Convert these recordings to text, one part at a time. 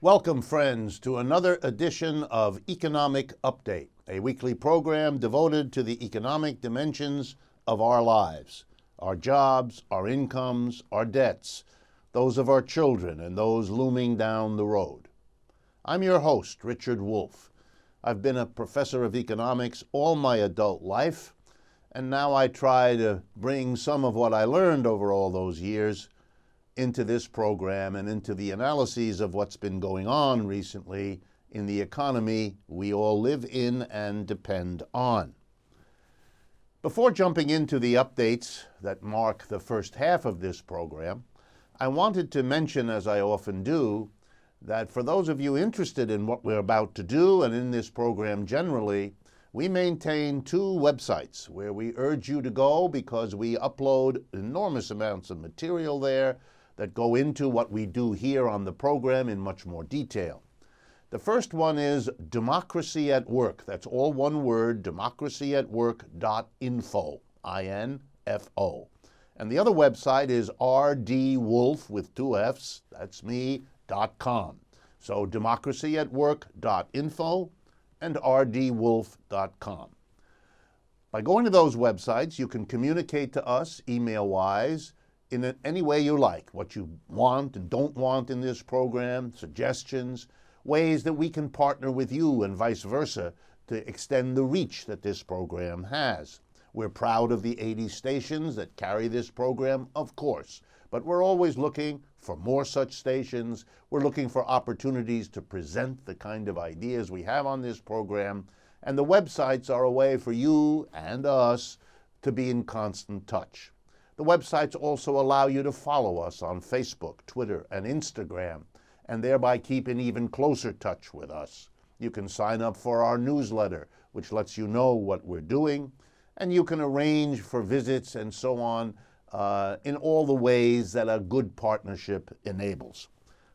Welcome, friends, to another edition of Economic Update, a weekly program devoted to the economic dimensions of our lives, our jobs, our incomes, our debts, those of our children, and those looming down the road. I'm your host, Richard Wolff. I've been a professor of economics all my adult life, and now I try to bring some of what I learned over all those years into this program and into the analyses of what's been going on recently in the economy we all live in and depend on. Before jumping into the updates that mark the first half of this program, I wanted to mention, as I often do, that for those of you interested in what we're about to do and in this program generally, we maintain two websites where we urge you to go because we upload enormous amounts of material there that go into what we do here on the program in much more detail. The first one is Democracy at Work. That's all one word, democracyatwork.info, I-N-F-O. And the other website is rdwolf with two F's, that's me.com. So democracyatwork.info and rdwolf.com. By going to those websites, you can communicate to us email-wise in any way you like, what you want and don't want in this program, suggestions, ways that we can partner with you and vice versa to extend the reach that this program has. We're proud of the 80 stations that carry this program, of course, but we're always looking for more such stations. We're looking for opportunities to present the kind of ideas we have on this program, and the websites are a way for you and us to be in constant touch. The websites also allow you to follow us on Facebook, Twitter, and Instagram, and thereby keep in even closer touch with us. You can sign up for our newsletter, which lets you know what we're doing, and you can arrange for visits and so on in all the ways that a good partnership enables.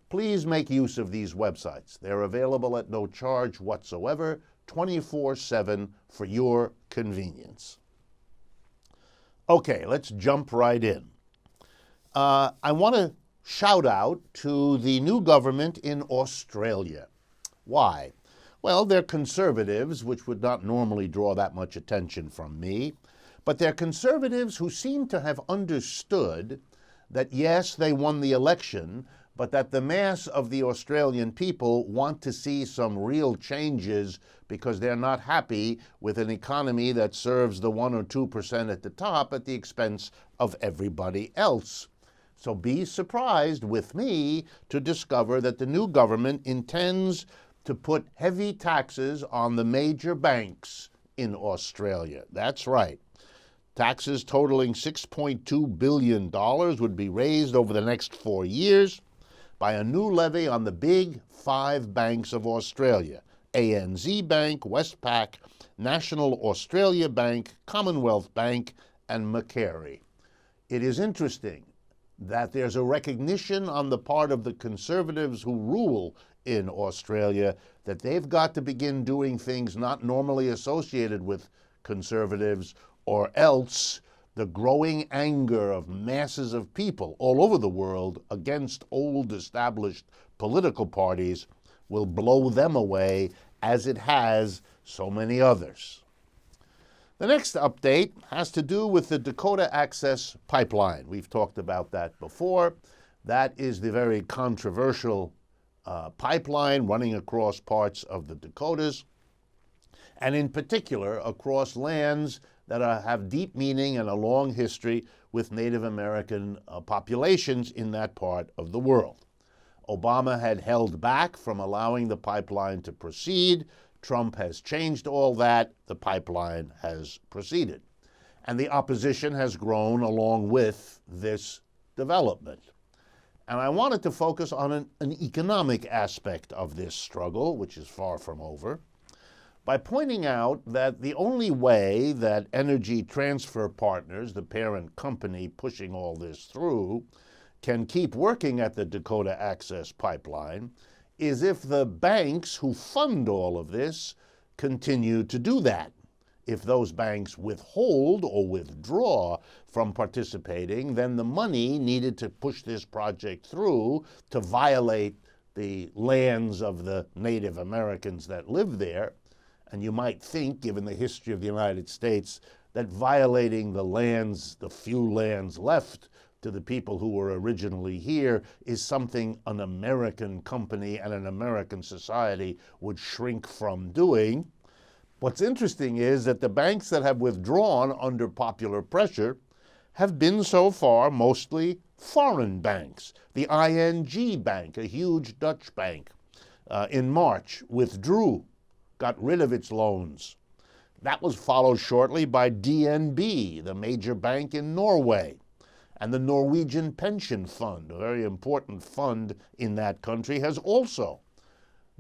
Please make use of these websites. They're available at no charge whatsoever, 24/7 for your convenience. Okay, let's jump right in. I want to shout out to the new government in Australia. Why? Well, they're conservatives, which would not normally draw that much attention from me, but they're conservatives who seem to have understood that, yes, they won the election, but that the mass of the Australian people want to see some real changes because they're not happy with an economy that serves the 1 or 2% at the top at the expense of everybody else. So be surprised with me to discover that the new government intends to put heavy taxes on the major banks in Australia. That's right. Taxes totaling $6.2 billion would be raised over the next 4 years by a new levy on the big 5 banks of Australia: ANZ Bank, Westpac, National Australia Bank, Commonwealth Bank, and Macquarie. It is interesting that there's a recognition on the part of the conservatives who rule in Australia that they've got to begin doing things not normally associated with conservatives, or else the growing anger of masses of people all over the world against old established political parties will blow them away as it has so many others. The next update has to do with the Dakota Access Pipeline. We've talked about that before. That is the very controversial pipeline running across parts of the Dakotas, and in particular across lands that have deep meaning and a long history with Native American populations in that part of the world. Obama had held back from allowing the pipeline to proceed. Trump has changed all that. The pipeline has proceeded. And the opposition has grown along with this development. And I wanted to focus on an economic aspect of this struggle, which is far from over, by pointing out that the only way that Energy Transfer Partners, the parent company pushing all this through, can keep working at the Dakota Access Pipeline is if the banks who fund all of this continue to do that. If those banks withhold or withdraw from participating, then the money needed to push this project through to violate the lands of the Native Americans that live there. And you might think, given the history of the United States, that violating the lands, the few lands left to the people who were originally here, is something an American company and an American society would shrink from doing. What's interesting is that the banks that have withdrawn under popular pressure have been so far mostly foreign banks. The ING Bank, a huge Dutch bank, in March withdrew, got rid of its loans. That was followed shortly by DNB, the major bank in Norway, and the Norwegian Pension Fund, a very important fund in that country, has also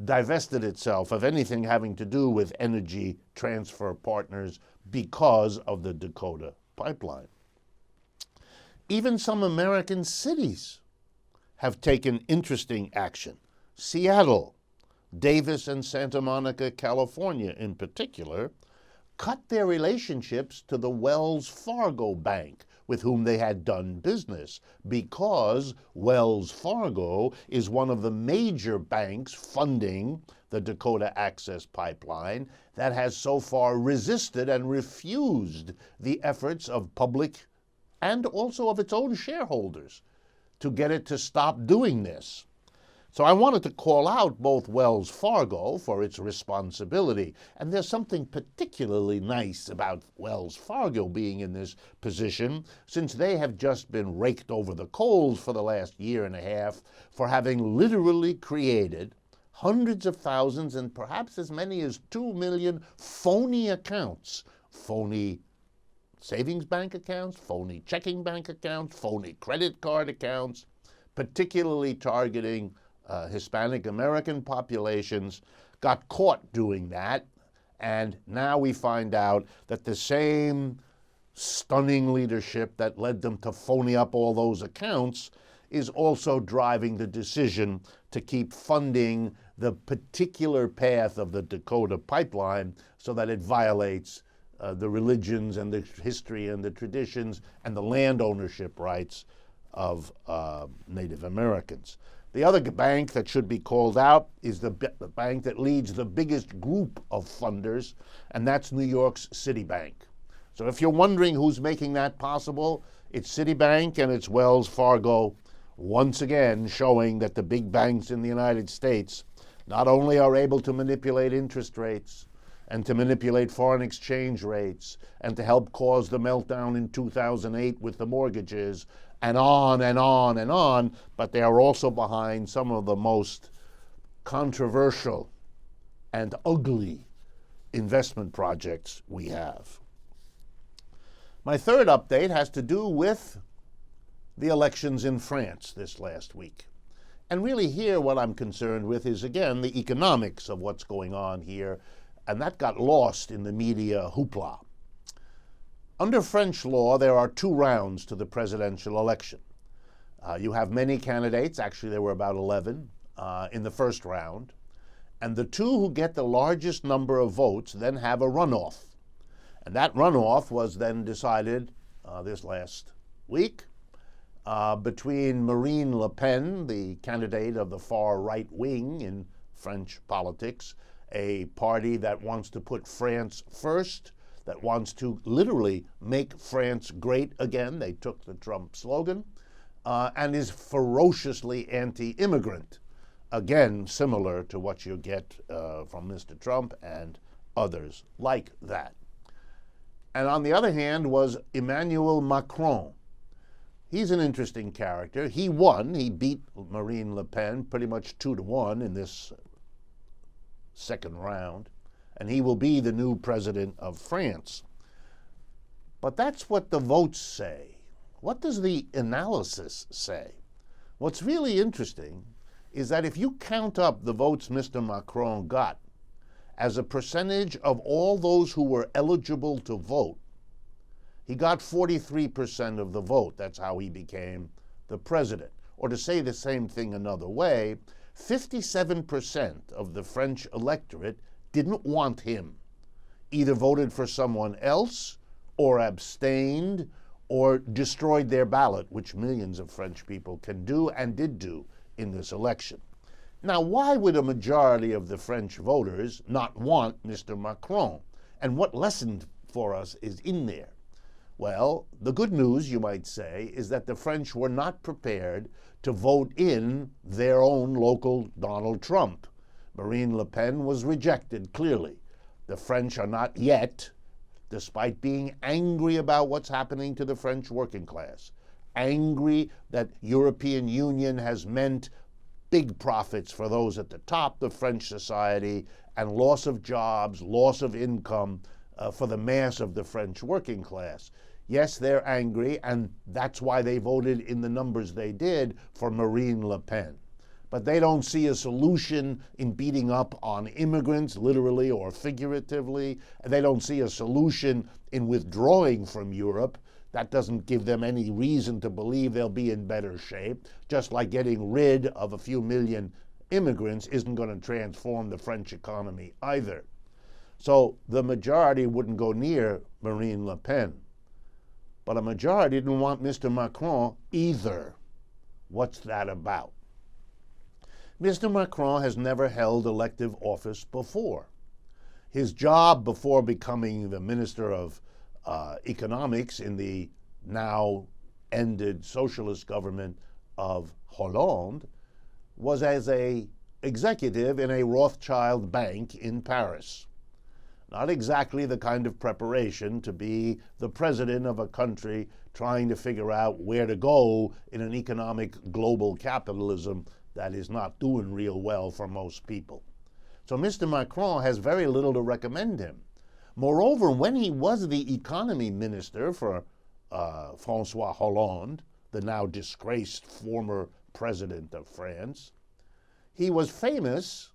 divested itself of anything having to do with Energy Transfer Partners because of the Dakota Pipeline. Even some American cities have taken interesting action. Seattle, Davis and Santa Monica, California in particular, cut their relationships to the Wells Fargo Bank with whom they had done business, because Wells Fargo is one of the major banks funding the Dakota Access Pipeline that has so far resisted and refused the efforts of public and also of its own shareholders to get it to stop doing this. So I wanted to call out both Wells Fargo for its responsibility, and there's something particularly nice about Wells Fargo being in this position, since they have just been raked over the coals for the last year and a half for having literally created hundreds of thousands and perhaps as many as 2 million phony accounts, phony savings bank accounts, phony checking bank accounts, phony credit card accounts, particularly targeting Hispanic American populations, got caught doing that, and now we find out that the same stunning leadership that led them to phony up all those accounts is also driving the decision to keep funding the particular path of the Dakota Pipeline so that it violates the religions and the history and the traditions and the land ownership rights of Native Americans. The other bank that should be called out is the bank that leads the biggest group of funders, and that's New York's Citibank. So if you're wondering who's making that possible, it's Citibank and it's Wells Fargo, once again showing that the big banks in the United States not only are able to manipulate interest rates and to manipulate foreign exchange rates and to help cause the meltdown in 2008 with the mortgages, and on and on and on, but they are also behind some of the most controversial and ugly investment projects we have. My third update has to do with the elections in France this last week. And really here what I'm concerned with is, again, the economics of what's going on here, and that got lost in the media hoopla. Under French law, there are 2 rounds to the presidential election. You have many candidates, actually there were about 11 in the first round, and the 2 who get the largest number of votes then have a runoff. And that runoff was then decided this last week between Marine Le Pen, the candidate of the far right wing in French politics, a party that wants to put France first, that wants to literally make France great again. They took the Trump slogan, and is ferociously anti-immigrant. Again, similar to what you get from Mr. Trump and others like that. And on the other hand was Emmanuel Macron. He's an interesting character. He won. He beat Marine Le Pen pretty much 2-1 in this second round. And he will be the new president of France. But that's what the votes say. What does the analysis say? What's really interesting is that if you count up the votes Mr. Macron got as a percentage of all those who were eligible to vote, he got 43% of the vote. That's how he became the president. Or to say the same thing another way, 57% of the French electorate didn't want him, either voted for someone else or abstained or destroyed their ballot, which millions of French people can do and did do in this election. Now, why would a majority of the French voters not want Mr. Macron? And what lesson for us is in there? Well, the good news, you might say, is that the French were not prepared to vote in their own local Donald Trump. Marine Le Pen was rejected, clearly. The French are not yet, despite being angry about what's happening to the French working class, angry that European Union has meant big profits for those at the top of French society and loss of jobs, loss of income for the mass of the French working class. Yes, they're angry, and that's why they voted in the numbers they did for Marine Le Pen. But they don't see a solution in beating up on immigrants, literally or figuratively. They don't see a solution in withdrawing from Europe. That doesn't give them any reason to believe they'll be in better shape, just like getting rid of a few million immigrants isn't going to transform the French economy either. So the majority wouldn't go near Marine Le Pen. But a majority didn't want Mr. Macron either. What's that about? Mr. Macron has never held elective office before. His job before becoming the Minister of Economics in the now ended socialist government of Hollande was as an executive in a Rothschild bank in Paris. Not exactly the kind of preparation to be the president of a country trying to figure out where to go in an economic global capitalism that is not doing real well for most people. So Mr. Macron has very little to recommend him. Moreover, when he was the economy minister for François Hollande, the now disgraced former president of France, he was famous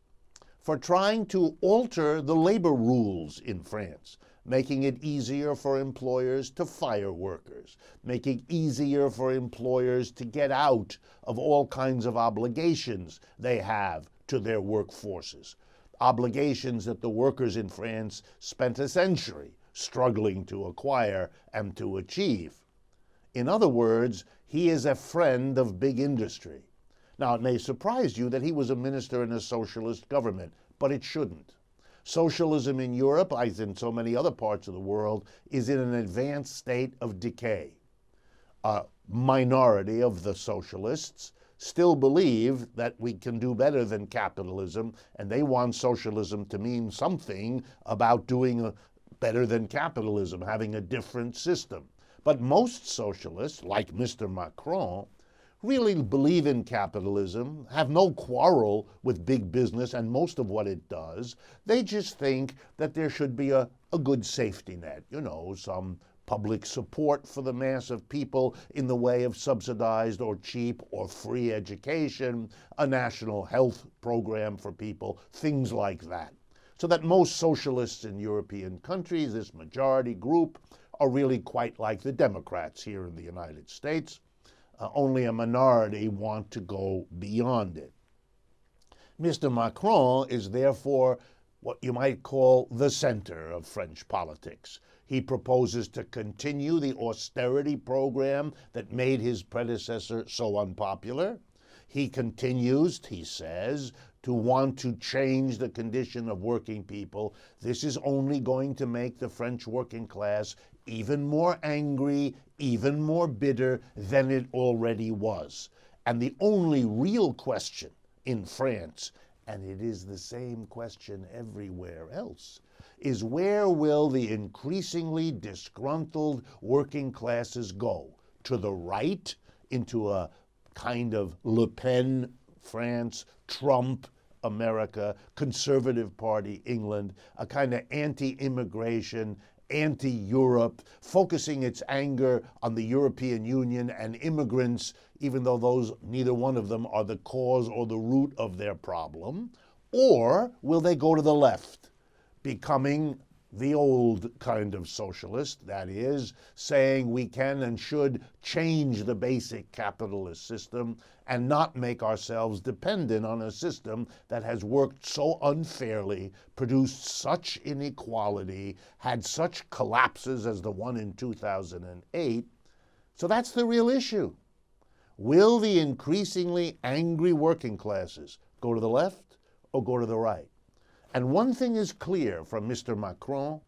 for trying to alter the labor rules in France, making it easier for employers to fire workers, making it easier for employers to get out of all kinds of obligations they have to their workforces, obligations that the workers in France spent a century struggling to acquire and to achieve. In other words, he is a friend of big industry. Now, it may surprise you that he was a minister in a socialist government, but it shouldn't. Socialism in Europe, as in so many other parts of the world, is in an advanced state of decay. A minority of the socialists still believe that we can do better than capitalism, and they want socialism to mean something about doing better than capitalism, having a different system. But most socialists, like Mr. Macron, really believe in capitalism, have no quarrel with big business and most of what it does. They just think that there should be a good safety net, some public support for the mass of people in the way of subsidized or cheap or free education, a national health program for people, things like that. So that most socialists in European countries, this majority group, are really quite like the Democrats here in the United States. Only a minority want to go beyond it. Mr. Macron is therefore what you might call the center of French politics. He proposes to continue the austerity program that made his predecessor so unpopular. He continues, he says, to want to change the condition of working people. This is only going to make the French working class even more angry, even more bitter than it already was. And the only real question in France, and it is the same question everywhere else, is where will the increasingly disgruntled working classes go? To the right, into a kind of Le Pen France, Trump America, Conservative Party England, a kind of anti-immigration, anti-Europe, focusing its anger on the European Union and immigrants, even though neither one of them are the cause or the root of their problem? Or will they go to the left, becoming the old kind of socialist, that is, saying we can and should change the basic capitalist system and not make ourselves dependent on a system that has worked so unfairly, produced such inequality, had such collapses as the one in 2008. So that's the real issue. Will the increasingly angry working classes Go to the left or go to the right. And one thing is clear from Mr. Macron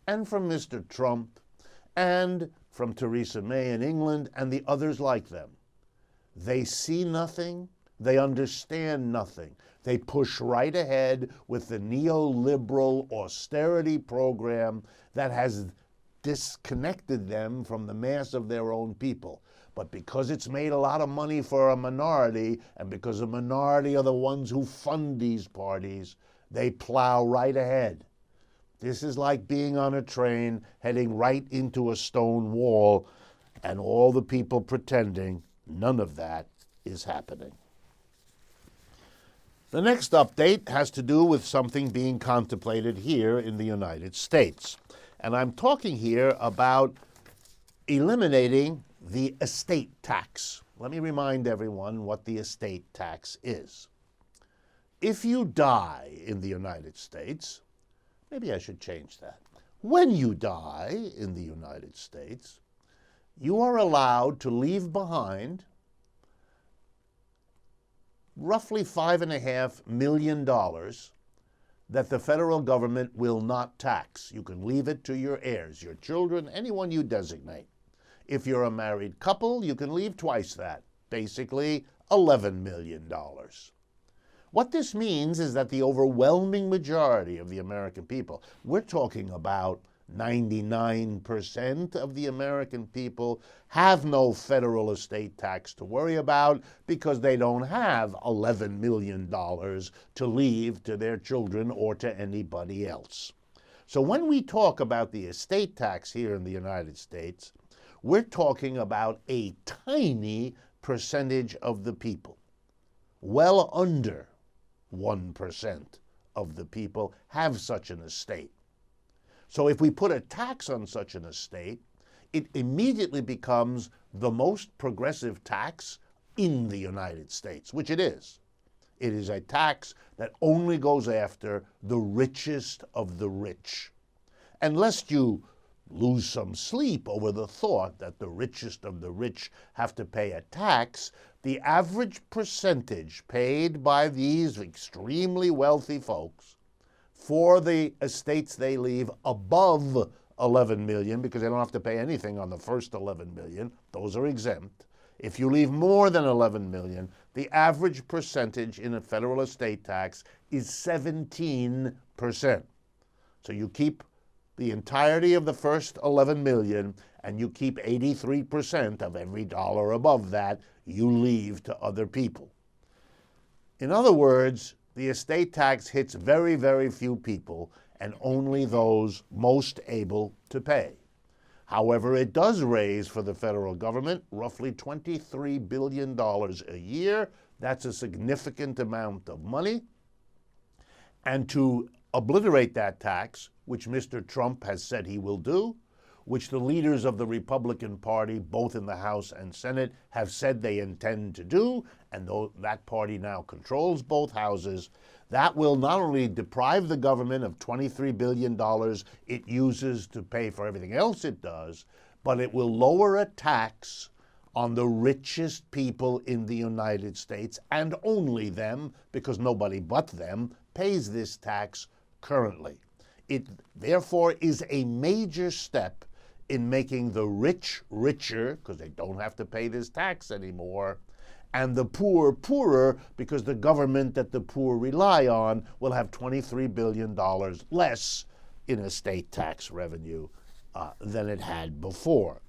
and from Mr. Trump and from Theresa May in England and the others like them. They see nothing, they understand nothing. They push right ahead with the neoliberal austerity program that has disconnected them from the mass of their own people. But because it's made a lot of money for a minority, and because a minority are the ones who fund these parties, they plow right ahead. This is like being on a train heading right into a stone wall, and all the people pretending none of that is happening. The next update has to do with something being contemplated here in the United States. And I'm talking here about eliminating the estate tax. Let me remind everyone what the estate tax is. If you die in the United States, maybe I should change that. When you die in the United States, you are allowed to leave behind roughly $5.5 million that the federal government will not tax. You can leave it to your heirs, your children, anyone you designate. If you're a married couple, you can leave twice that, basically $11 million. What this means is that the overwhelming majority of the American people, we're talking about 99% of the American people, have no federal estate tax to worry about because they don't have $11 million to leave to their children or to anybody else. So when we talk about the estate tax here in the United States, we're talking about a tiny percentage of the people. Well under 1% of the people have such an estate. So if we put a tax on such an estate, it immediately becomes the most progressive tax in the United States, which it is. It is a tax that only goes after the richest of the rich. And lest you lose some sleep over the thought that the richest of the rich have to pay a tax, the average percentage paid by these extremely wealthy folks for the estates they leave above 11 million, because they don't have to pay anything on the first 11 million, those are exempt. If you leave more than 11 million, the average percentage in a federal estate tax is 17%. So you keep the entirety of the first 11 million, and you keep 83% of every dollar above that you leave to other people. In other words, the estate tax hits very, very few people and only those most able to pay. However, it does raise for the federal government roughly $23 billion a year. That's a significant amount of money. And to obliterate that tax, which Mr. Trump has said he will do, which the leaders of the Republican Party, both in the House and Senate, have said they intend to do, and though that party now controls both houses, that will not only deprive the government of $23 billion it uses to pay for everything else it does, but it will lower a tax on the richest people in the United States, and only them, because nobody but them pays this tax currently. It therefore is a major step in making the rich richer, because they don't have to pay this tax anymore, and the poor poorer, because the government that the poor rely on will have $23 billion less in estate tax revenue than it had before.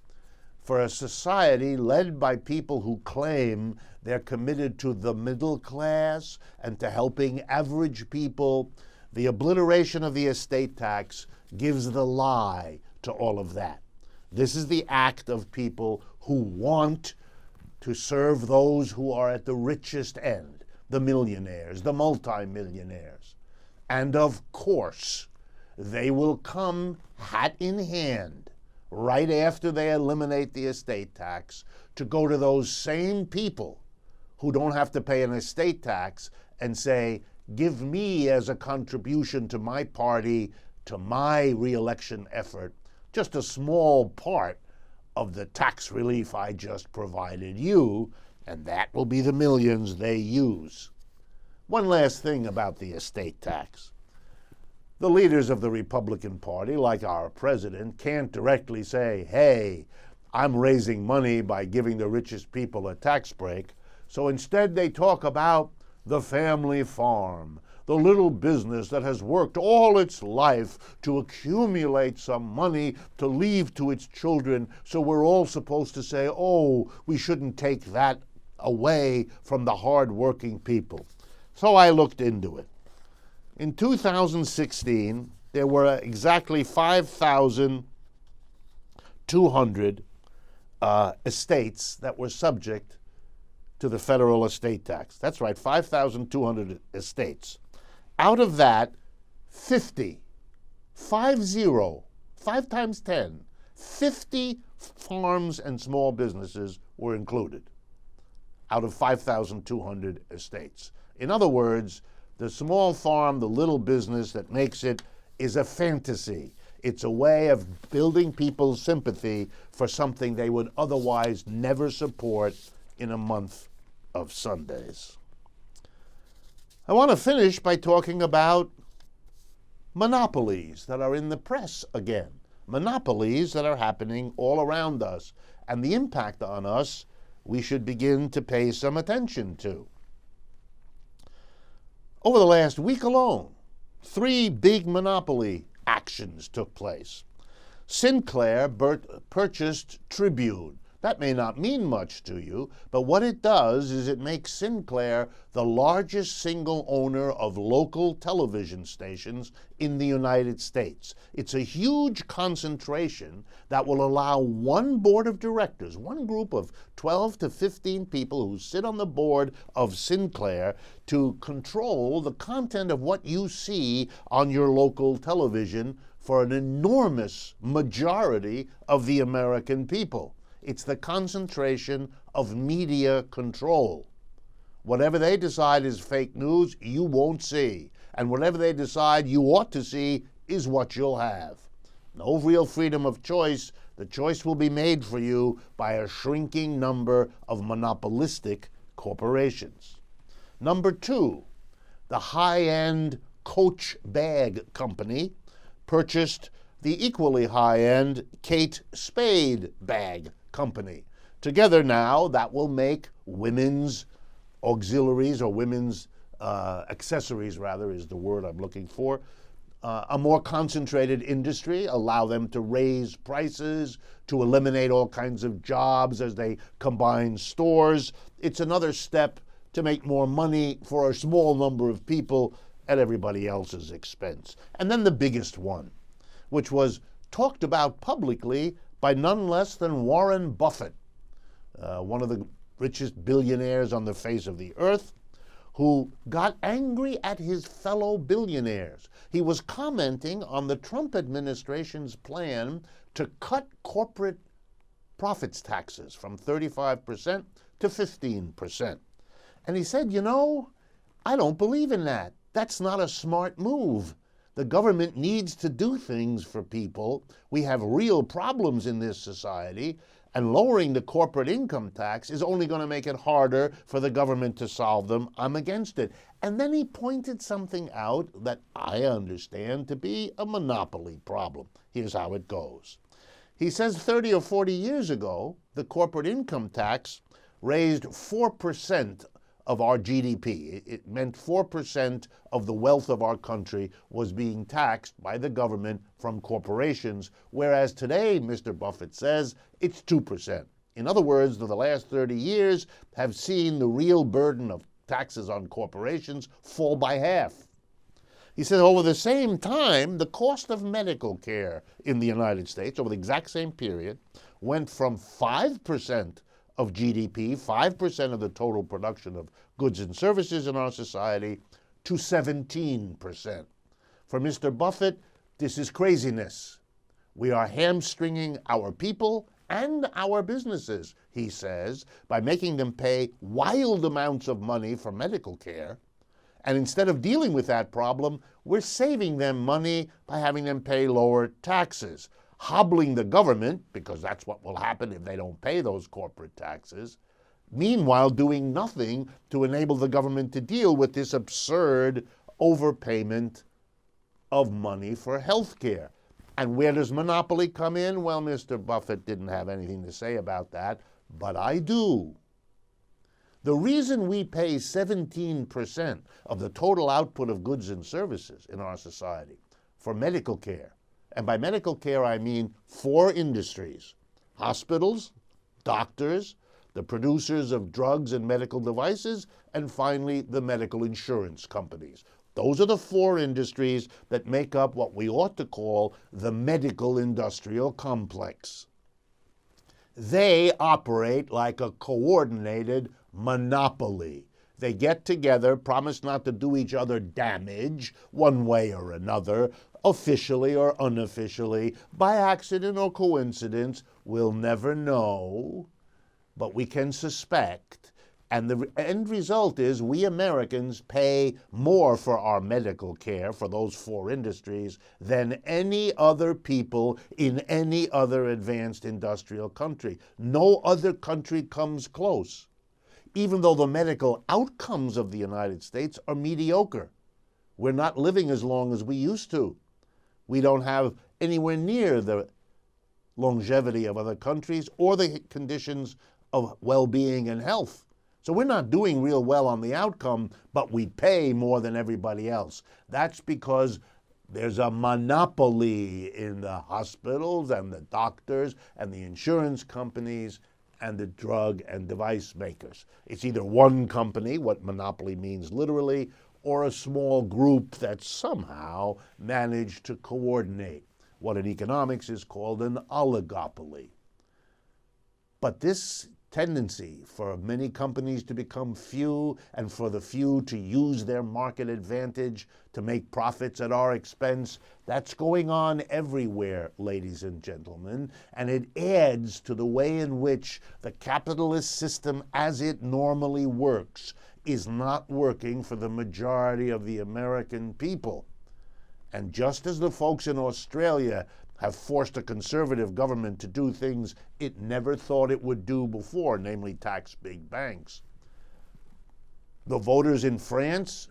For a society led by people who claim they're committed to the middle class and to helping average people, the obliteration of the estate tax gives the lie to all of that. This is the act of people who want to serve those who are at the richest end, the millionaires, the multimillionaires. And of course, they will come hat in hand right after they eliminate the estate tax to go to those same people who don't have to pay an estate tax and say, give me as a contribution to my party, to my re-election effort, just a small part of the tax relief I just provided you, and that will be the millions they use. One last thing about the estate tax. The leaders of the Republican Party, like our president, can't directly say, hey, I'm raising money by giving the richest people a tax break. So instead they talk about the family farm, the little business that has worked all its life to accumulate some money to leave to its children. So we're all supposed to say, oh, we shouldn't take that away from the hard-working people. So I looked into it. In 2016, there were exactly 5,200 estates that were subject to the federal estate tax. That's right, 5,200 estates. Out of that, 5 times 10, 50 farms and small businesses were included out of 5,200 estates. In other words, the small farm, the little business that makes it, is a fantasy. It's a way of building people's sympathy for something they would otherwise never support in a month of Sundays. I want to finish by talking about monopolies that are in the press again. Monopolies that are happening all around us, and the impact on us we should begin to pay some attention to. Over the last week alone, 3 big monopoly actions took place. Sinclair purchased Tribune. That may not mean much to you, but what it does is it makes Sinclair the largest single owner of local television stations in the United States. It's a huge concentration that will allow one board of directors, one group of 12 to 15 people who sit on the board of Sinclair, to control the content of what you see on your local television for an enormous majority of the American people. It's the concentration of media control. Whatever they decide is fake news, you won't see. And whatever they decide you ought to see is what you'll have. No real freedom of choice. The choice will be made for you by a shrinking number of monopolistic corporations. Number 2, the high-end Coach bag company purchased the equally high-end Kate Spade bag company. Together now, that will make women's auxiliaries, or women's accessories, rather, is the word I'm looking for, a more concentrated industry, allow them to raise prices, to eliminate all kinds of jobs as they combine stores. It's another step to make more money for a small number of people at everybody else's expense. And then the biggest one, which was talked about publicly by none less than Warren Buffett, one of the richest billionaires on the face of the earth, who got angry at his fellow billionaires. He was commenting on the Trump administration's plan to cut corporate profits taxes from 35% to 15%. And he said, you know, I don't believe in that. That's not a smart move. The government needs to do things for people. We have real problems in this society, and lowering the corporate income tax is only going to make it harder for the government to solve them. I'm against it. And then he pointed something out that I understand to be a monopoly problem. Here's how it goes. He says 30 or 40 years ago, the corporate income tax raised 4% of our GDP. It meant 4% of the wealth of our country was being taxed by the government from corporations, whereas today, Mr. Buffett says, it's 2%. In other words, the last 30 years have seen the real burden of taxes on corporations fall by half. He said over the same time, the cost of medical care in the United States over the exact same period went from 5% of GDP, 5% of the total production of goods and services in our society, to 17%. For Mr. Buffett, this is craziness. We are hamstringing our people and our businesses, he says, by making them pay wild amounts of money for medical care. And instead of dealing with that problem, we're saving them money by having them pay lower taxes, hobbling the government, because that's what will happen if they don't pay those corporate taxes, meanwhile doing nothing to enable the government to deal with this absurd overpayment of money for health care. And where does monopoly come in? Well, Mr. Buffett didn't have anything to say about that, but I do. The reason we pay 17% of the total output of goods and services in our society for medical care, and by medical care I mean 4 industries: hospitals, doctors, the producers of drugs and medical devices, and finally the medical insurance companies. Those are the 4 industries that make up what we ought to call the medical industrial complex. They operate like a coordinated monopoly. They get together, promise not to do each other damage one way or another, officially or unofficially, by accident or coincidence, we'll never know, but we can suspect. And the end result is we Americans pay more for our medical care for those 4 industries than any other people in any other advanced industrial country. No other country comes close, even though the medical outcomes of the United States are mediocre. We're not living as long as we used to. We don't have anywhere near the longevity of other countries or the conditions of well-being and health. So we're not doing real well on the outcome, but we pay more than everybody else. That's because there's a monopoly in the hospitals and the doctors and the insurance companies and the drug and device makers. It's either one company, what monopoly means literally, or a small group that somehow managed to coordinate what in economics is called an oligopoly. But this tendency for many companies to become few and for the few to use their market advantage to make profits at our expense, that's going on everywhere, ladies and gentlemen, and it adds to the way in which the capitalist system as it normally works is not working for the majority of the American people. And just as the folks in Australia have forced a conservative government to do things it never thought it would do before, namely tax big banks, the voters in France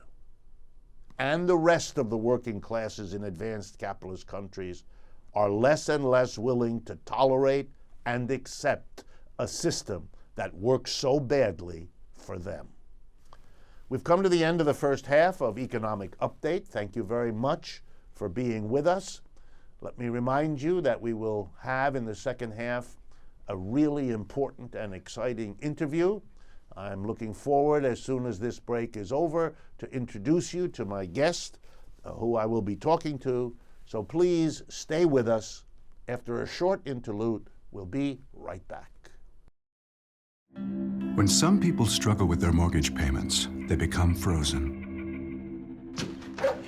and the rest of the working classes in advanced capitalist countries are less and less willing to tolerate and accept a system that works so badly for them. We've come to the end of the first half of Economic Update. Thank you very much for being with us. Let me remind you that we will have in the second half a really important and exciting interview. I'm looking forward, as soon as this break is over, to introduce you to my guest, who I will be talking to. So please stay with us. After a short interlude, we'll be right back. When some people struggle with their mortgage payments, they become frozen.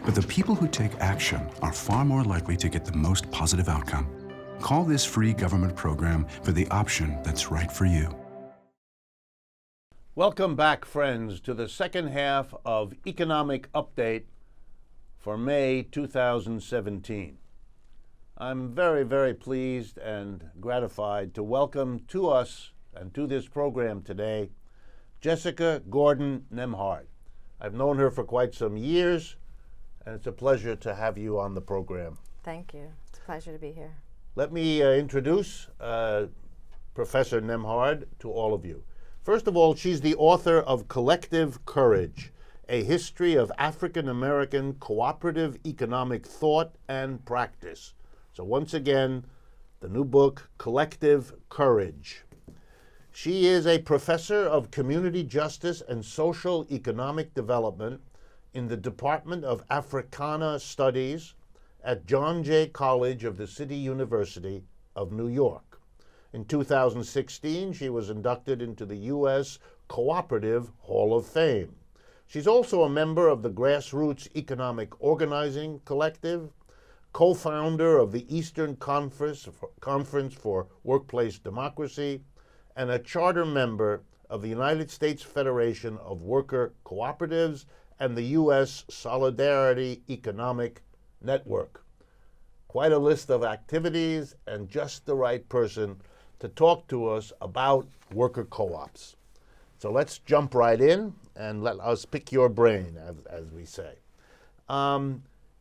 But the people who take action are far more likely to get the most positive outcome. Call this free government program for the option that's right for you. Welcome back, friends, to the second half of Economic Update for May 2017. I'm very, very pleased and gratified to welcome to us and to this program today Jessica Gordon Nembhard. I've known her for quite some years, and it's a pleasure to have you on the program. Thank you. It's a pleasure to be here. Let me introduce Professor Nembhard to all of you. First of all, she's the author of Collective Courage, A History of African American Cooperative Economic Thought and Practice. So once again, the new book, Collective Courage. She is a professor of community justice and social economic development in the Department of Africana Studies at John Jay College of the City University of New York. In 2016, she was inducted into the U.S. Cooperative Hall of Fame. She's also a member of the Grassroots Economic Organizing Collective, co-founder of the Eastern Conference for Workplace Democracy, and a charter member of the United States Federation of Worker Cooperatives and the U.S. Solidarity Economic Network. Quite a list of activities and just the right person to talk to us about worker co-ops. So let's jump right in and let us pick your brain, as we say.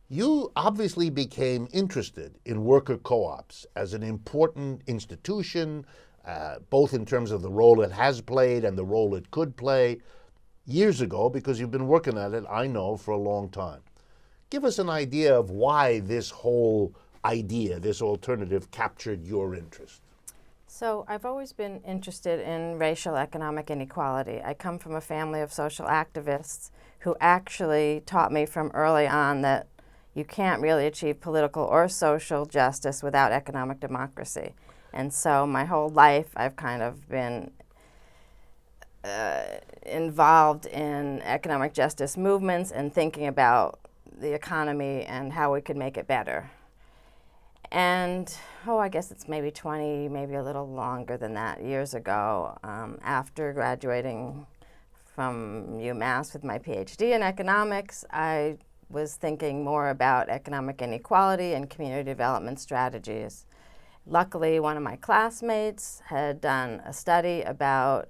You obviously became interested in worker co-ops as an important institution, both in terms of the role it has played and the role it could play years ago, because you've been working at it, I know, for a long time. Give us an idea of why this whole idea, this alternative, captured your interest. So I've always been interested in racial economic inequality. I come from a family of social activists who actually taught me from early on that you can't really achieve political or social justice without economic democracy. And so my whole life I've kind of been involved in economic justice movements and thinking about the economy and how we could make it better. And, I guess it's maybe 20, maybe a little longer than that, years ago, after graduating from UMass with my PhD in economics, I was thinking more about economic inequality and community development strategies. Luckily, one of my classmates had done a study about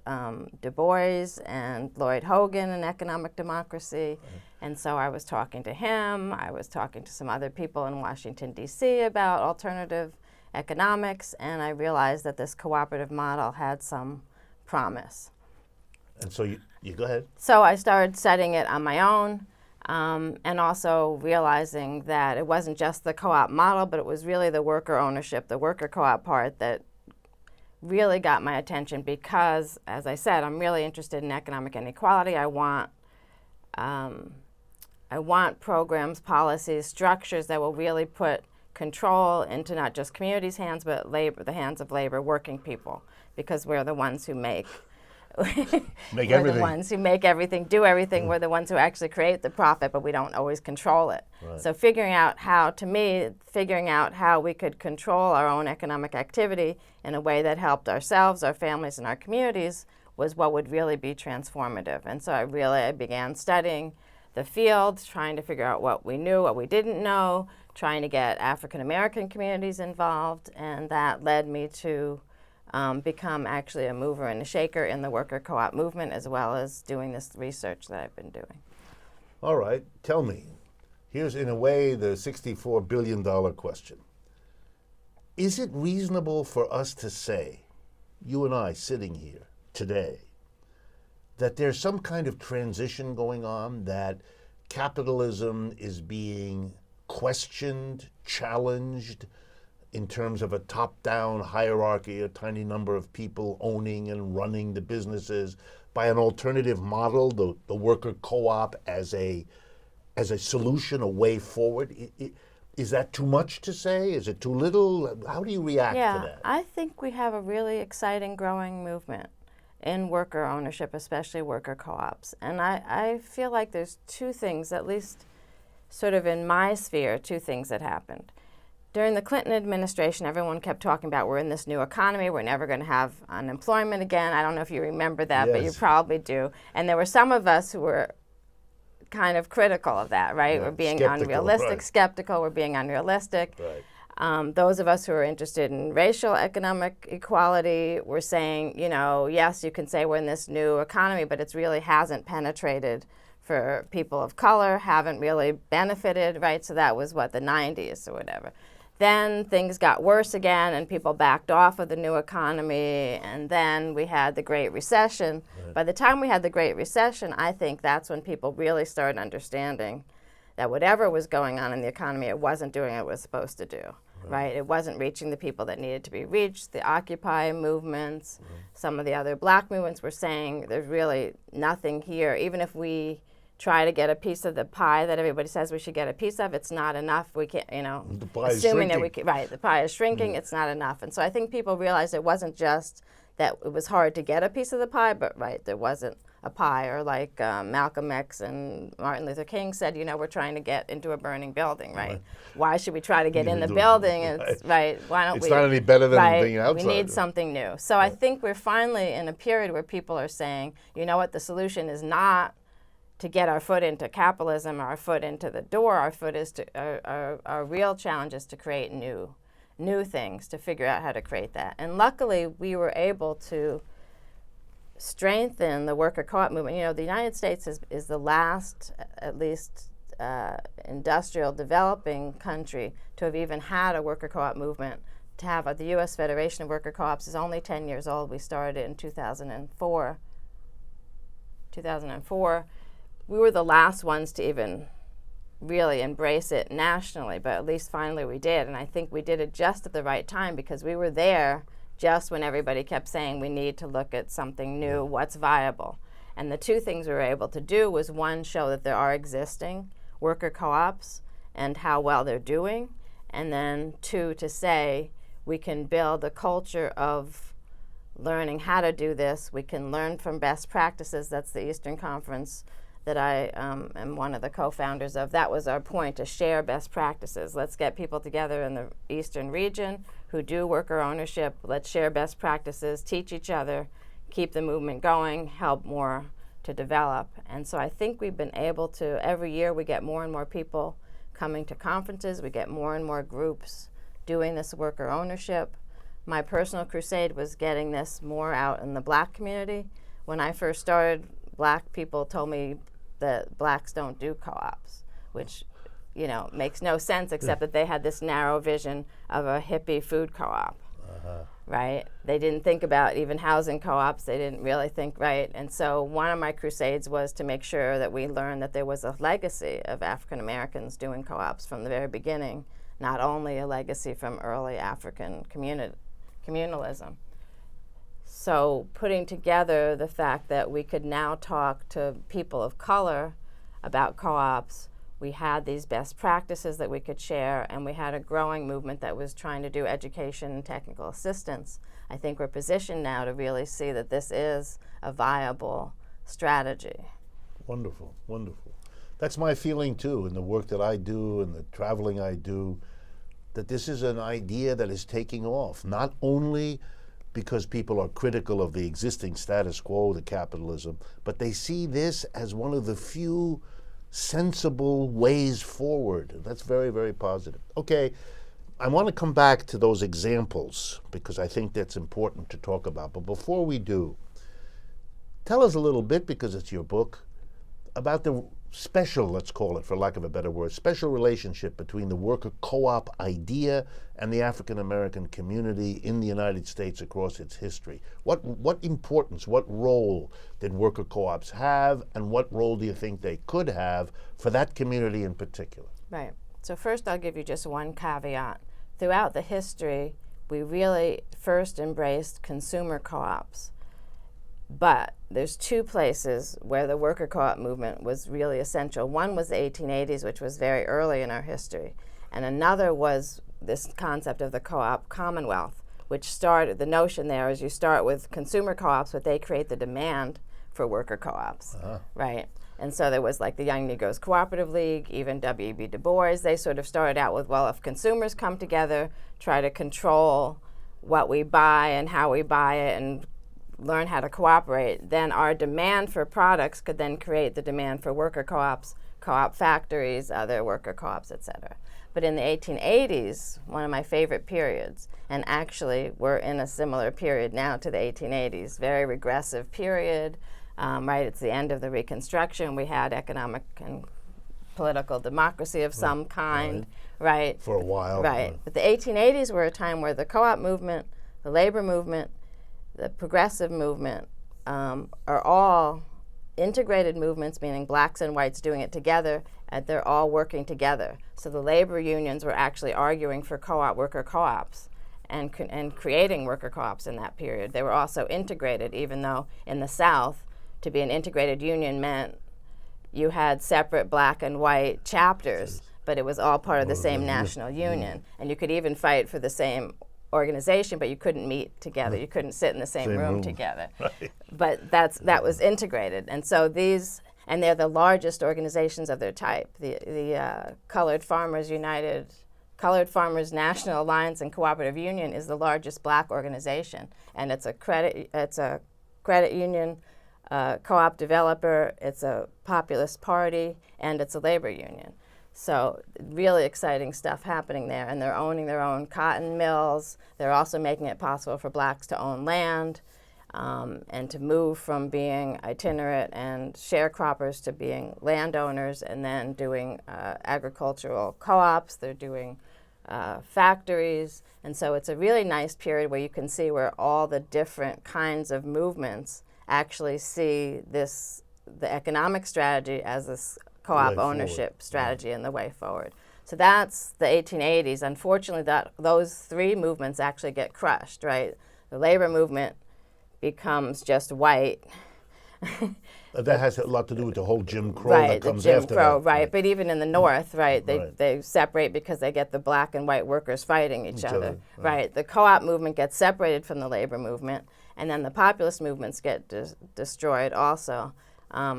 Du Bois and Lloyd Hogan and economic democracy. And so I was talking to him. I was talking to some other people in Washington, D.C. about alternative economics, and I realized that this cooperative model had some promise. And so you go ahead. So I started studying it on my own, and also realizing that it wasn't just the co-op model, but it was really the worker ownership, the worker co-op part that really got my attention because, as I said, I'm really interested in economic inequality. I want programs, policies, structures that will really put control into not just communities' hands, but the hands of labor, working people, because we're the ones who make everything. The ones who make everything, do everything. We're the ones who actually create the profit, but we don't always control it. Right. So figuring out how we could control our own economic activity in a way that helped ourselves, our families, and our communities was what would really be transformative. And so I began studying the field, trying to figure out what we knew, what we didn't know, trying to get African American communities involved, and that led me to become actually a mover and a shaker in the worker co-op movement, as well as doing this research that I've been doing. All right, tell me, here's in a way the $64 billion question. Is it reasonable for us to say, you and I sitting here today, that there's some kind of transition going on, that capitalism is being questioned, challenged, in terms of a top-down hierarchy, a tiny number of people owning and running the businesses, by an alternative model, the worker co-op as a solution, a way forward? Is that too much to say? Is it too little? How do you react to that? I think we have a really exciting growing movement in worker ownership, especially worker co-ops. And I feel like there's two things, at least sort of in my sphere, two things that happened. During the Clinton administration, everyone kept talking about we're in this new economy, we're never going to have unemployment again. I don't know if you remember that, Yes. but you probably do. And there were some of us who were kind of critical of that, right? Yeah, We're being skeptical, unrealistic, right. skeptical, we're being unrealistic. Right. Those of us who are interested in racial economic equality were saying, yes, you can say we're in this new economy, but it really hasn't penetrated for people of color, haven't really benefited, right? So that was the 90s or whatever. Then things got worse again and people backed off of the new economy, and then we had the Great Recession. Right. By the time we had the Great Recession, I think that's when people really started understanding that whatever was going on in the economy, it wasn't doing what it was supposed to do, right? It wasn't reaching the people that needed to be reached. The Occupy movements, some of the other black movements were saying there's really nothing here. Even if we try to get a piece of the pie that everybody says we should get a piece of, it's not enough. We can't, the pie assuming is that we can, right, the pie is shrinking, it's not enough. And so I think people realized it wasn't just that it was hard to get a piece of the pie, but there wasn't a pie, or like Malcolm X and Martin Luther King said, we're trying to get into a burning building, right? Why should we try to get in the building? It's right. Why don't it's not any better than being outside. We need something new. So I think we're finally in a period where people are saying, the solution is not to get our foot into capitalism, our foot into the door. Our foot is our real challenge is to create new things, to figure out how to create that. And luckily, we were able to strengthen the worker co-op movement. You know, the United States is the last, at least industrial developing country to have even had a worker co-op movement. To have the U.S. Federation of Worker Co-ops is only 10 years old. We started it in 2004. We were the last ones to even really embrace it nationally, but at least finally we did. And I think we did it just at the right time, because we were there just when everybody kept saying we need to look at something new, what's viable. And the two things we were able to do was, one, show that there are existing worker co-ops and how well they're doing, and then two, to say we can build a culture of learning how to do this. We can learn from best practices. That's the Eastern Conference that I am one of the co-founders of. That was our point, to share best practices. Let's get people together in the Eastern region who do worker ownership. Let's share best practices, teach each other, keep the movement going, help more to develop. And so I think we've been able to, every year we get more and more people coming to conferences. We get more and more groups doing this worker ownership. My personal crusade was getting this more out in the Black community. When I first started, Black people told me that Blacks don't do co-ops, which, you know, makes no sense, except that they had this narrow vision of a hippie food co-op, right? They didn't think about even housing co-ops. They didn't really think right. And so one of my crusades was to make sure that we learned that there was a legacy of African Americans doing co-ops from the very beginning, not only a legacy from early African communalism. So putting together the fact that we could now talk to people of color about co-ops, we had these best practices that we could share, and we had a growing movement that was trying to do education and technical assistance. I think we're positioned now to really see that this is a viable strategy. Wonderful, wonderful. That's my feeling too, in the work that I do and the traveling I do, that this is an idea that is taking off, not only because people are critical of the existing status quo, the capitalism, but they see this as one of the few sensible ways forward. That's very, very positive. Okay, I want to come back to those examples because I think that's important to talk about. But before we do, tell us a little bit, because it's your book, about the special, let's call it for lack of a better word, special relationship between the worker co-op idea and the African American community in the United States across its history. What importance, what role did worker co-ops have, and what role do you think they could have for that community in particular? Right. So first I'll give you just one caveat. Throughout the history, we really first embraced consumer co-ops. But there's two places where the worker co-op movement was really essential. One was the 1880s, which was very early in our history. And another was this concept of the co-op commonwealth, which started, the notion there is you start with consumer co-ops, but they create the demand for worker co-ops, right? And so there was like the Young Negroes Cooperative League, even W.E.B. Du Bois. They sort of started out with, well, if consumers come together, try to control what we buy and how we buy it and learn how to cooperate, then our demand for products could then create the demand for worker co-ops, co-op factories, other worker co-ops, et cetera. But in the 1880s, one of my favorite periods, and actually we're in a similar period now to the 1880s, very regressive period, right? It's the end of the Reconstruction. We had economic and political democracy of some kind, right? For a while. Right. But the 1880s were a time where the co-op movement, the labor movement, the progressive movement are all integrated movements, meaning blacks and whites doing it together, and they're all working together. So the labor unions were actually arguing for co-op worker co-ops and creating worker co-ops in that period. They were also integrated, even though in the South, to be an integrated union meant you had separate black and white chapters, but it was all part of the same national union. And you could even fight for the same organization, but you couldn't meet together. You couldn't sit in the same room together. Right. But that was integrated. And so and they're the largest organizations of their type. The Colored Farmers National Alliance and Cooperative Union is the largest black organization, and it's a credit union, co-op developer, it's a populist party, and it's a labor union. So really exciting stuff happening there, and they're owning their own cotton mills. They're also making it possible for blacks to own land. and to move from being itinerant and sharecroppers to being landowners, and then doing agricultural co-ops. They're doing factories. And so it's a really nice period where you can see where all the different kinds of movements actually see this, the economic strategy as this co-op ownership strategy and the way forward. So that's the 1880s. Unfortunately, those three movements actually get crushed, right? The labor movement becomes just white. That has a lot to do with the whole Jim Crow Right, that comes the Jim after Crow, that. right. But even in the North, right, Right. they separate because they get the black and white workers fighting each other. other, Right. The co-op movement gets separated from the labor movement, and then the populist movements get destroyed also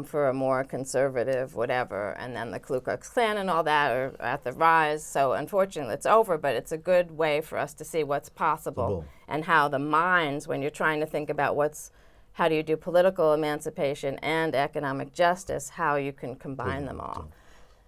for a more conservative whatever. And then the Ku Klux Klan and all that are at the rise. So unfortunately, it's over, but it's a good way for us to see what's possible and how the minds, when you're trying to think about how do you do political emancipation and economic justice, how you can combine them all.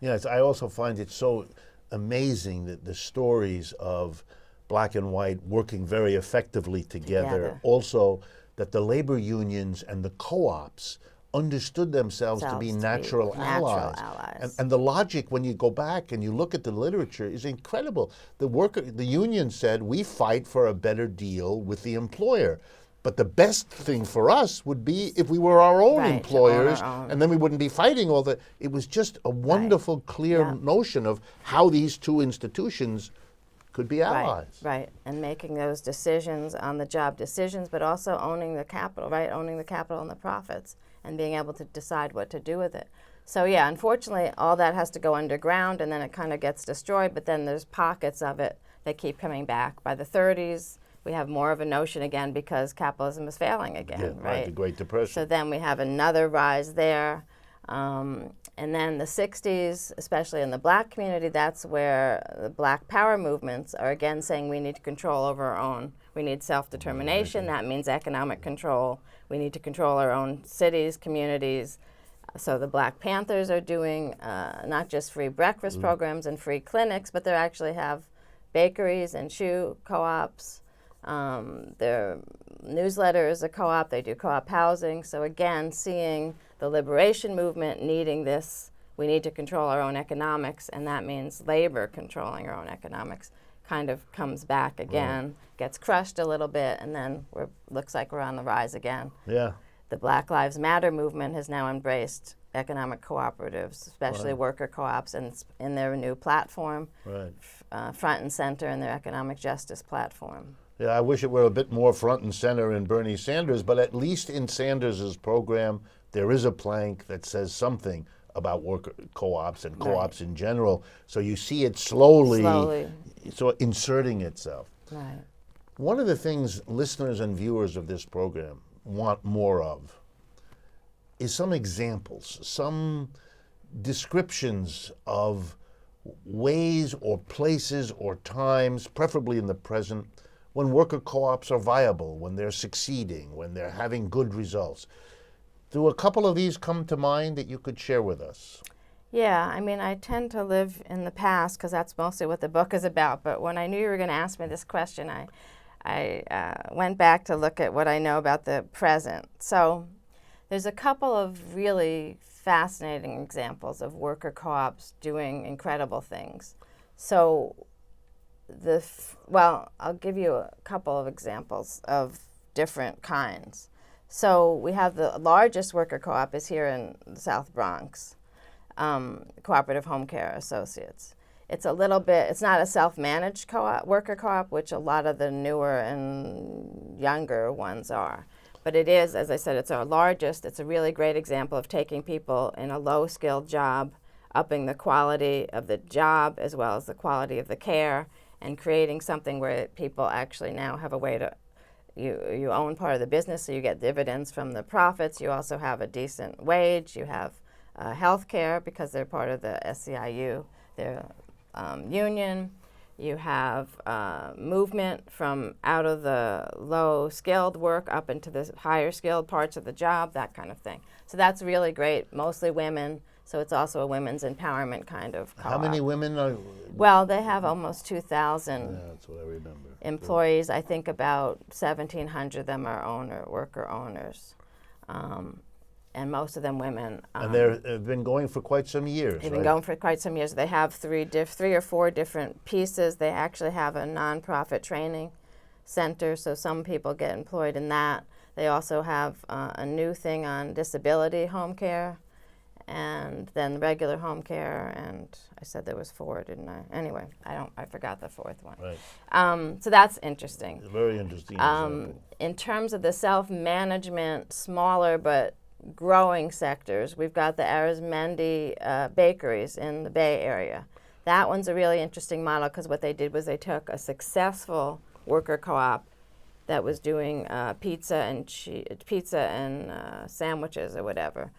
Yes, I also find it so amazing that the stories of black and white working very effectively together. Also, that the labor unions and the co-ops understood themselves to be natural allies. And the logic, when you go back and you look at the literature, is incredible. The union said, we fight for a better deal with the employer. But the best thing for us would be if we were our own employers, and then we wouldn't be fighting all the. It was just a wonderful, clear notion of how these two institutions could be allies. Right, and making those decisions on the job decisions, but also owning the capital, right? Owning the capital and the profits, and being able to decide what to do with it. So yeah, unfortunately, all that has to go underground, and then it kind of gets destroyed, but then there's pockets of it that keep coming back. By the 30s, we have more of a notion again because capitalism is failing again, right? The Great Depression. So then we have another rise there. And then the 60s, especially in the black community, that's where the black power movements are again saying we need to control over our own. We need self-determination. That means economic control. We need to control our own cities, communities. So the Black Panthers are doing not just free breakfast programs and free clinics, but they actually have bakeries and shoe co-ops. Their newsletter is a co-op. They do co-op housing. So again, seeing the liberation movement needing this, we need to control our own economics, and that means labor controlling our own economics, kind of comes back again, gets crushed a little bit, and then looks like we're on the rise again. Yeah. The Black Lives Matter movement has now embraced economic cooperatives, especially worker co-ops, and it's in their new platform, front and center in their economic justice platform. Yeah, I wish it were a bit more front and center in Bernie Sanders, but at least in Sanders' program, there is a plank that says something about worker co-ops and co-ops in general. So you see it slowly so inserting itself. Right. One of the things listeners and viewers of this program want more of is some examples, some descriptions of ways or places or times, preferably in the present, when worker co-ops are viable, when they're succeeding, when they're having good results. Do a couple of these come to mind that you could share with us? Yeah, I mean, I tend to live in the past because that's mostly what the book is about. But when I knew you were going to ask me this question, I went back to look at what I know about the present. So there's a couple of really fascinating examples of worker co-ops doing incredible things. So I'll give you a couple of examples of different kinds. So we have the largest worker co-op is here in the South Bronx, Cooperative Home Care Associates. It's not a self-managed worker co-op, which a lot of the newer and younger ones are. But it is, as I said, it's our largest. It's a really great example of taking people in a low-skilled job, upping the quality of the job as well as the quality of the care, and creating something where people actually now have a way to, you own part of the business, so you get dividends from the profits. You also have a decent wage. You have health care because they're part of the SEIU, their union. You have movement from out of the low-skilled work up into the higher-skilled parts of the job, that kind of thing. So that's really great, mostly women. So it's also a women's empowerment kind of co-op. How many women Well, they have almost 2,000 Yeah, that's what I remember. employees. I think about 1,700 of them are worker owners, and most of them women. And they've been going for quite some years, They've right? been going for quite some years. They have three or four different pieces. They actually have a nonprofit training center, so some people get employed in that. They also have a new thing on disability home care, and then regular home care, and I said there was four, didn't I? Anyway, I forgot the fourth one. Right. So that's interesting. Very interesting example. In terms of the self-management, smaller but growing sectors, we've got the Arizmendi Bakeries in the Bay Area. That one's a really interesting model because what they did was they took a successful worker co-op that was doing pizza and sandwiches or whatever,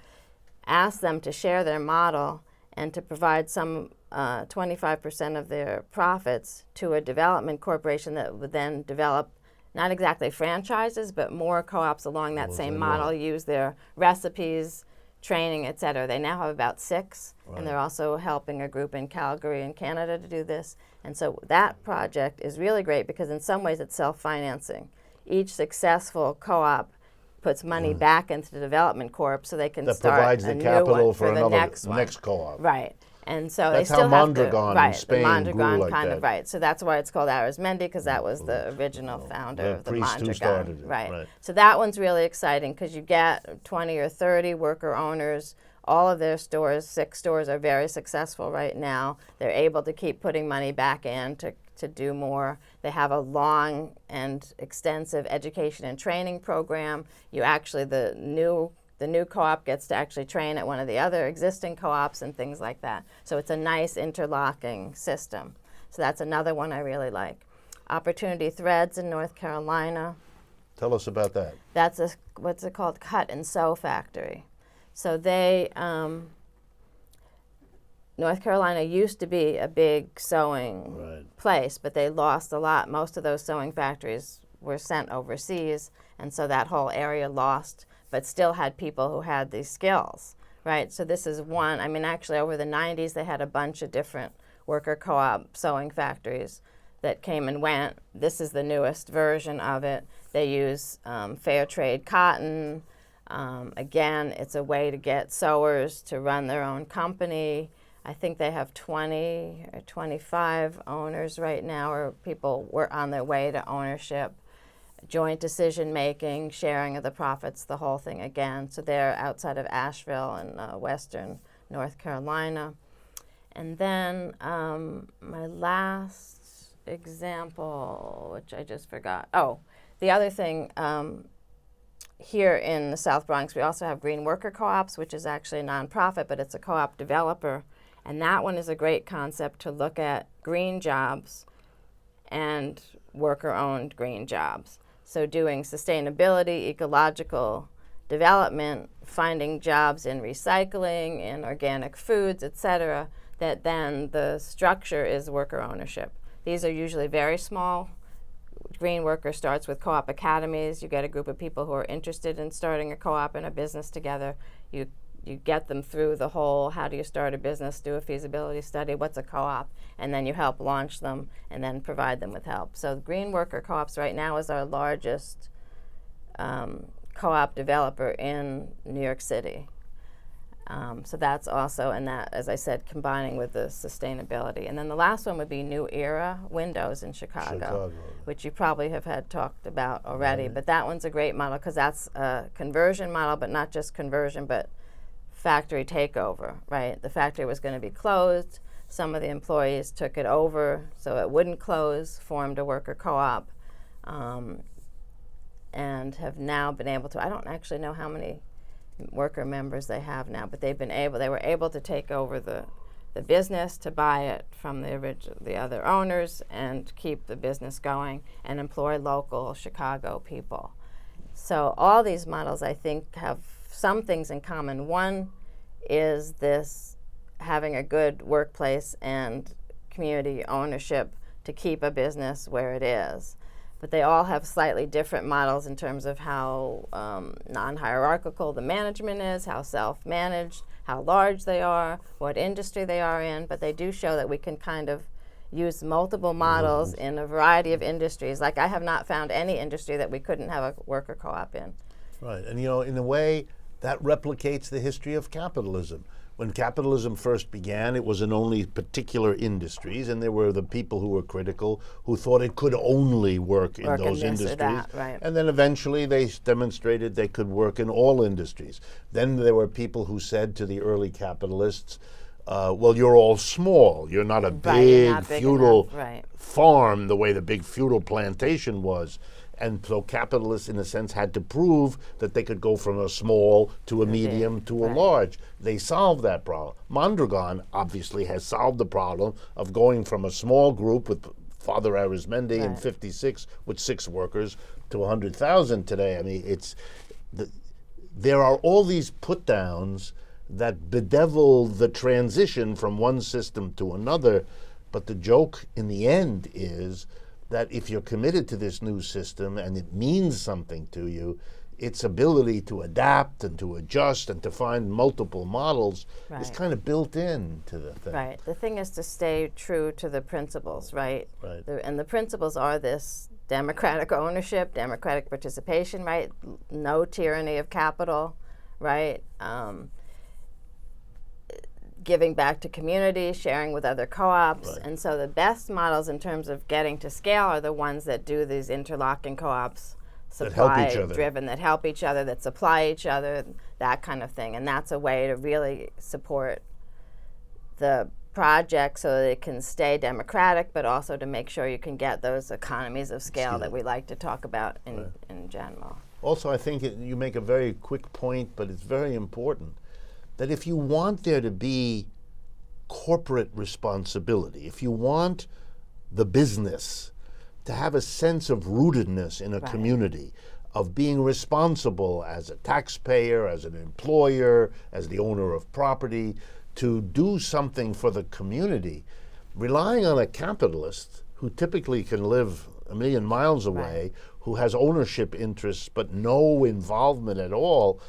asked them to share their model and to provide some 25% of their profits to a development corporation that would then develop not exactly franchises, but more co-ops along that same model, use their recipes, training, et cetera. They now have about 6, and they're also helping a group in Calgary in Canada to do this. And so that project is really great because in some ways it's self-financing. Each successful co-op puts money back into the development corp so they can That start provides a the new capital one for the another next one. next co-op. Right. And so That's they still how have to, Mondragon in right, Spain the grew Mondragon like kind that. of, right. So that's why it's called Arizmendi, because that was the original founder the of the priest who Mondragon. started it, Right. right. So that one's really exciting because you get 20 or 30 worker owners. All of their stores, 6 stores, are very successful right now. They're able to keep putting money back in to do more. They have a long and extensive education and training program. You actually, the new co-op gets to actually train at one of the other existing co-ops and things like that. So it's a nice interlocking system. So that's another one I really like. Opportunity Threads in North Carolina. Tell us about that. That's what's it called? Cut and sew factory. So they, North Carolina used to be a big sewing place, but they lost a lot. Most of those sewing factories were sent overseas, and so that whole area lost, but still had people who had these skills, right? So this is one. I mean, actually, over the 90s, they had a bunch of different worker co-op sewing factories that came and went. This is the newest version of it. They use fair trade cotton. Again, it's a way to get sewers to run their own company. I think they have 20 or 25 owners right now, or people were on their way to ownership. Joint decision making, sharing of the profits, the whole thing again. So they're outside of Asheville in western North Carolina. And then my last example, which I just forgot. Oh, the other thing, here in the South Bronx, we also have Green Worker Co-ops, which is actually a nonprofit, but it's a co-op developer. And that one is a great concept to look at green jobs and worker-owned green jobs. So doing sustainability, ecological development, finding jobs in recycling, in organic foods, et cetera, that then the structure is worker ownership. These are usually very small. Green Worker starts with co-op academies. You get a group of people who are interested in starting a co-op and a business together. You get them through the whole, how do you start a business, do a feasibility study, what's a co-op, and then you help launch them and then provide them with help. So Green Worker Co-ops right now is our largest co-op developer in New York City. So that's also, and that, as I said, combining with the sustainability. And then the last one would be New Era Windows in Chicago, which you probably have had talked about already. But that one's a great model because that's a conversion model, but not just conversion, but factory takeover, right? The factory was going to be closed. Some of the employees took it over so it wouldn't close, formed a worker co-op, and have now been able to, I don't actually know how many worker members they have now, but they were able to take over the business, to buy it from the other owners and keep the business going and employ local Chicago people. So all these models, I think, have some things in common. One is this having a good workplace and community ownership to keep a business where it is. But they all have slightly different models in terms of how non-hierarchical the management is, how self-managed, how large they are, what industry they are in. But they do show that we can kind of use multiple models in a variety of industries. Like, I have not found any industry that we couldn't have a worker co-op in. Right, and in a way, that replicates the history of capitalism. When capitalism first began, it was in only particular industries, and there were the people who were critical, who thought it could only work in those industries. That, right. And then eventually they demonstrated they could work in all industries. Then there were people who said to the early capitalists, well, you're all small. You're not a big feudal farm the way the big feudal plantation was. And so capitalists, in a sense, had to prove that they could go from a small to a medium to a large. They solved that problem. Mondragon obviously has solved the problem of going from a small group with Father Arizmendi in '56 with 6 workers to 100,000 today. I mean, there are all these put-downs that bedevil the transition from one system to another, but the joke in the end is that if you're committed to this new system and it means something to you, its ability to adapt and to adjust and to find multiple models is kind of built in to the thing. Right. The thing is to stay true to the principles, right? Right. And the principles are this democratic ownership, democratic participation, right? No tyranny of capital, right? Giving back to community, sharing with other co-ops. And so the best models in terms of getting to scale are the ones that do these interlocking co-ops, supply-driven, that help each other, that supply each other, that kind of thing. And that's a way to really support the project so that it can stay democratic, but also to make sure you can get those economies of scale that we like to talk about in general. Also, I think you make a very quick point, but it's very important, that if you want there to be corporate responsibility, if you want the business to have a sense of rootedness in a community, of being responsible as a taxpayer, as an employer, as the owner of property, to do something for the community, relying on a capitalist who typically can live a million miles away, who has ownership interests but no involvement at all,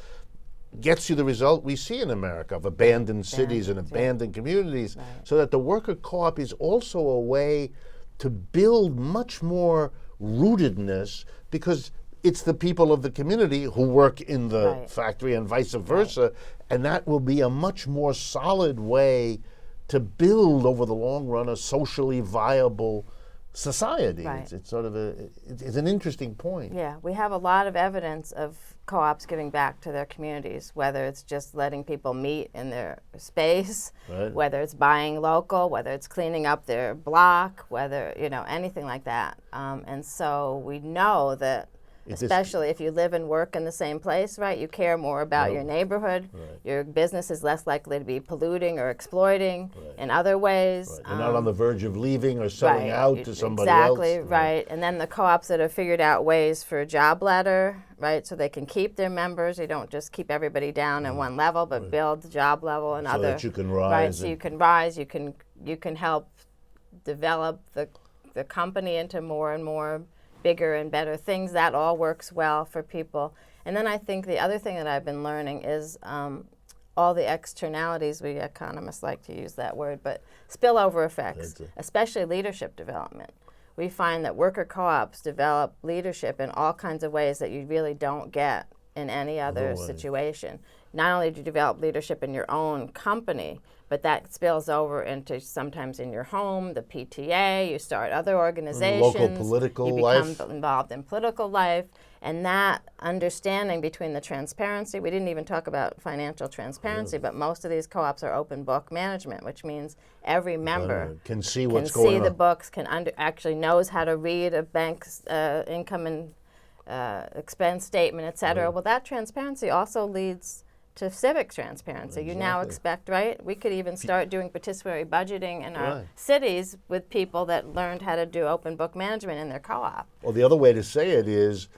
gets you the result we see in America of abandoned cities and abandoned communities, so that the worker co-op is also a way to build much more rootedness, because it's the people of the community who work in the factory and vice versa, and that will be a much more solid way to build over the long run a socially viable society. It's sort of it's an interesting point. Yeah, we have a lot of evidence of co-ops giving back to their communities, whether it's just letting people meet in their space, whether it's buying local, whether it's cleaning up their block, whether, anything like that. And so we know that, especially if you live and work in the same place, right, you care more about your neighborhood. Your business is less likely to be polluting or exploiting in other ways. You're not on the verge of leaving or selling out to somebody else. Exactly, right. And then the co-ops that have figured out ways for job ladder, right, so they can keep their members. You don't just keep everybody down in one level, but build the job level and so that you can rise. Right, so you can rise. You can help develop the company into more and more bigger and better things. That all works well for people. And then I think the other thing that I've been learning is all the externalities, we economists like to use that word, but spillover effects, especially leadership development. We find that worker co-ops develop leadership in all kinds of ways that you really don't get in any other situation. Not only do you develop leadership in your own company, but that spills over into sometimes in your home, the PTA, you start other organizations. Local political life. You become involved in political life. And that understanding between the transparency, we didn't even talk about financial transparency, but most of these co-ops are open book management, which means every member can see what's going on. Can see the books, actually knows how to read a bank's income and expense statement, et cetera. Well, that transparency also leads to civic transparency. You now expect, right? We could even start doing participatory budgeting in our cities with people that learned how to do open book management in their co-op. Well, the other way to say it is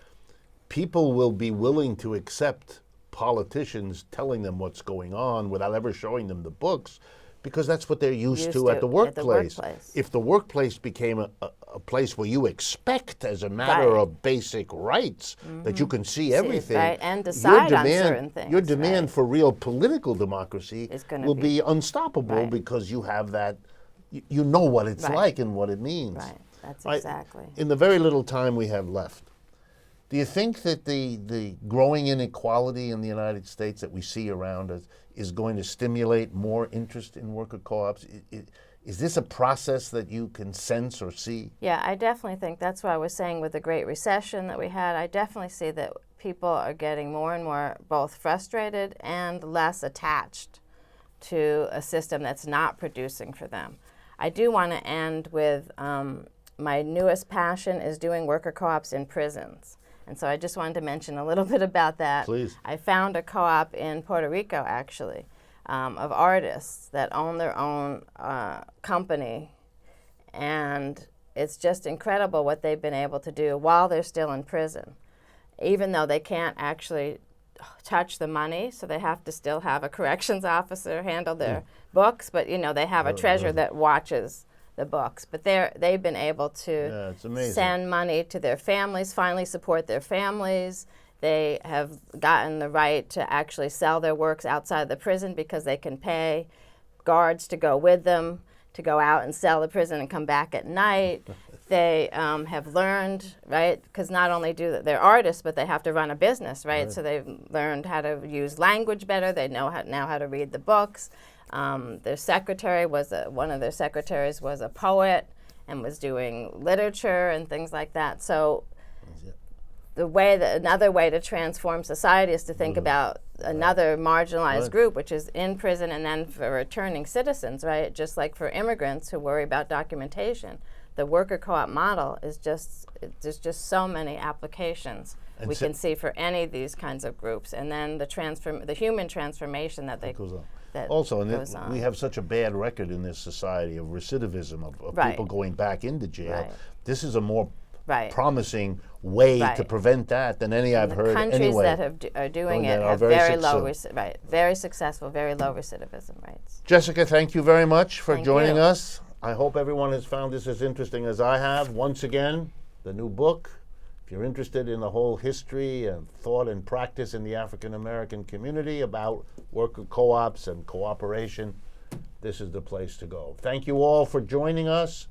people will be willing to accept politicians telling them what's going on without ever showing them the books, because that's what they're used to at the workplace. If the workplace became a place where you expect, as a matter of basic rights, that you can see everything, and decide on certain things, your demand for real political democracy will be unstoppable, because you have that you know what it's Right. like and what it means. Right. That's Right. exactly. In the very little time we have left, do you think that the growing inequality in the United States that we see around us is going to stimulate more interest in worker co-ops? Is this a process that you can sense or see? Yeah, I definitely think that's what I was saying with the Great Recession that we had. I definitely see that people are getting more and more both frustrated and less attached to a system that's not producing for them. I do want to end with my newest passion is doing worker co-ops in prisons. And so I just wanted to mention a little bit about that. Please. I found a co-op in Puerto Rico, actually, of artists that own their own company. And it's just incredible what they've been able to do while they're still in prison, even though they can't actually touch the money, so they have to still have a corrections officer handle their books, but they have a treasurer that watches the books. But they've been able to it's amazing. send money to their families, finally support their families. They have gotten the right to actually sell their works outside the prison because they can pay guards to go with them, to go out and sell the prison and come back at night. They have learned, right, because not only they're artists, but they have to run a business, right? So they've learned how to use language better. They know now how to read the books. Their secretary one of their secretaries was a poet and was doing literature and things like that. So another way to transform society is to think about another marginalized group, which is in prison, and then for returning citizens, right? Just like for immigrants who worry about documentation. The worker co-op model is there's just so many applications we can see for any of these kinds of groups, and then the human transformation that goes on. that Also, goes on. we have such a bad record in this society of recidivism, of Right. people going back into jail. Right. This is a more Right. promising way to Right. prevent that than any I've heard Countries anyway. that are doing it that are have very very low, successful. very successful, very low recidivism rates. Jessica, thank you very much for Thank joining you. us. I hope everyone has found this as interesting as I have. Once again, the new book. If you're interested in the whole history and thought and practice in the African American community about worker co-ops and cooperation, this is the place to go. Thank you all for joining us.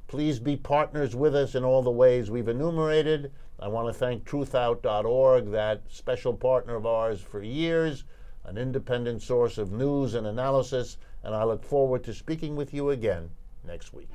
Please be partners with us in all the ways we've enumerated. I want to thank truthout.org, that special partner of ours for years, an independent source of news and analysis, and I look forward to speaking with you again next week.